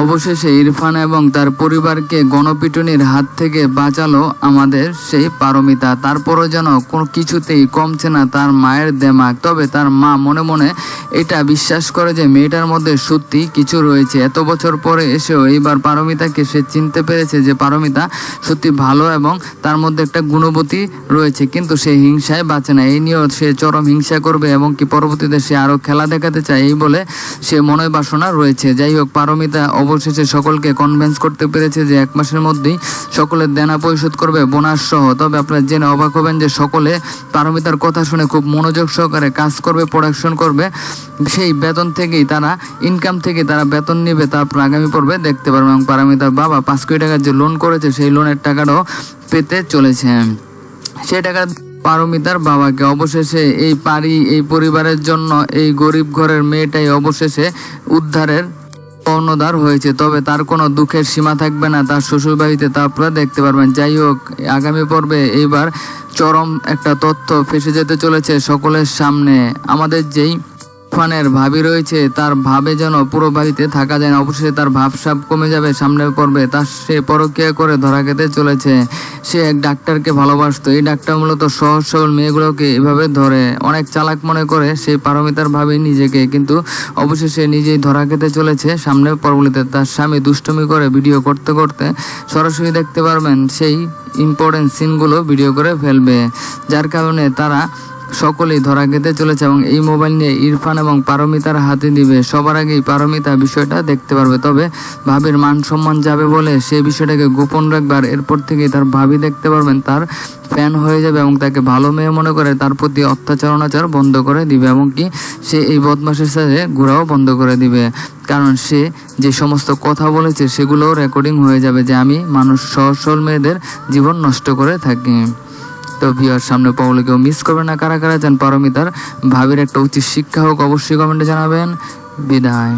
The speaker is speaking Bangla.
অবশেষে ইরফান এবং তার পরিবারকে গণপিটুনির হাত থেকে বাঁচালো আমাদের সেই পারমিতা। তারপরও যেন কোনো কিছুতেই কমছে না তার মায়ের দেমাগ। তবে তার মা মনে মনে এটা বিশ্বাস করে যে মেয়েটার মধ্যে সত্যি কিছু রয়েছে। এত বছর পরে এসেও এইবার পারমিতাকে সে চিনতে পেরেছে যে পারমিতা সত্যি ভালো এবং তার মধ্যে একটা গুণবতী রয়েছে, কিন্তু সে হিংসায় বাঁচে না। এই নিয়েও সে চরম হিংসা করবে এবং কি পরবর্তীতে সে আরও খেলা দেখাতে চায়, এই বলে সে মনে বাসনা রয়েছে। যাই হোক, পারমিতা অবশেষে সকলকে কনভিন্স করতে পেরেছে যে 1 মাসের মধ্যেই সকলের দেনা পরিশোধ করবে, বোনাস সহ। তবে আপনারা জেনে অবাক হবেন যে সকলে পারমিতার কথা শুনে খুব মনোযোগ সহকারে কাজ করবে, প্রোডাকশন করবে। সেই বেতন থেকেই তারা ইনকাম থেকে তারা বেতন নেবে। তারপর আগামী পর্বে দেখতে পারবেন। এবং পারমিতার বাবা 5 কোটি টাকার যে লোন করেছে সেই লোনের টাকাটাও পেতে চলেছে। সেই টাকা পারমিতার বাবাকে অবশেষে এই পরিবারের জন্য এই গরিব ঘরের মেয়েটাই অবশেষে উদ্ধারের কর্ণধার হয়েছে। তবে তার কোনো দুঃখের সীমা থাকবে না তার শ্বশুর বাড়িতে, তা আপনারা দেখতে পারবেন। যাই হোক, আগামী পর্বে এইবার চরম একটা তথ্য ফেসে যেতে চলেছে সকলের সামনে। আমাদের যেই ইরফানের ভাবি রয়েছে তার ভাবে যেন পুরো বাড়িতে থাকা যায় না। অবশ্যই তার ভাবসাব কমে যাবে সামনের পর্বে। তার সে পরকীয়া করে ধরা খেতে চলেছে। সে এক ডাক্তারকে ভালোবাসতো। এই ডাক্তার মূলত সহজ সরল মেয়েগুলোকে এভাবে ধরে, অনেক চালাক মনে করে সেই পারমিতার ভাবি নিজেকে, কিন্তু অবশেষে নিজেই ধরা খেতে চলেছে সামনের পর্বগুলিতে। তার স্বামী দুষ্টুমি করে ভিডিও করতে করতে সরাসরি দেখতে পারবেন সেই ইম্পর্টেন্ট সিনগুলো ভিডিও করে ফেলবে, যার কারণে তারা সকলেই ধরা খেতে চলেছে এবং এই মোবাইল নিয়ে ইরফান এবং পারমিতার হাতে দিবে। সবার আগেই পারমিতা বিষয়টা দেখতে পারবে। তবে ভাবির মান সম্মান যাবে বলে সেই বিষয়টাকে গোপন রাখবার, এরপর থেকেই তার ভাবি দেখতে পারবেন তার ফ্যান হয়ে যাবে এবং তাকে ভালো মেয়ে মনে করে তার প্রতি অত্যাচার অনাচার বন্ধ করে দিবে এবং কি সে এই বদমাশের সাথে ঘোরাও বন্ধ করে দিবে। কারণ সে যে সমস্ত কথা বলেছে সেগুলোও রেকর্ডিং হয়ে যাবে যে আমি মানুষ সহজ সরল মেয়েদের জীবন নষ্ট করে থাকি। তো ভিউয়ার সামনে পাবলে কেউ মিস করবে না। কারা কারা চান পারমিতার ভাবির একটা উচিত শিক্ষা হোক অবশ্যই কমেন্টে জানাবেন। বিদায়।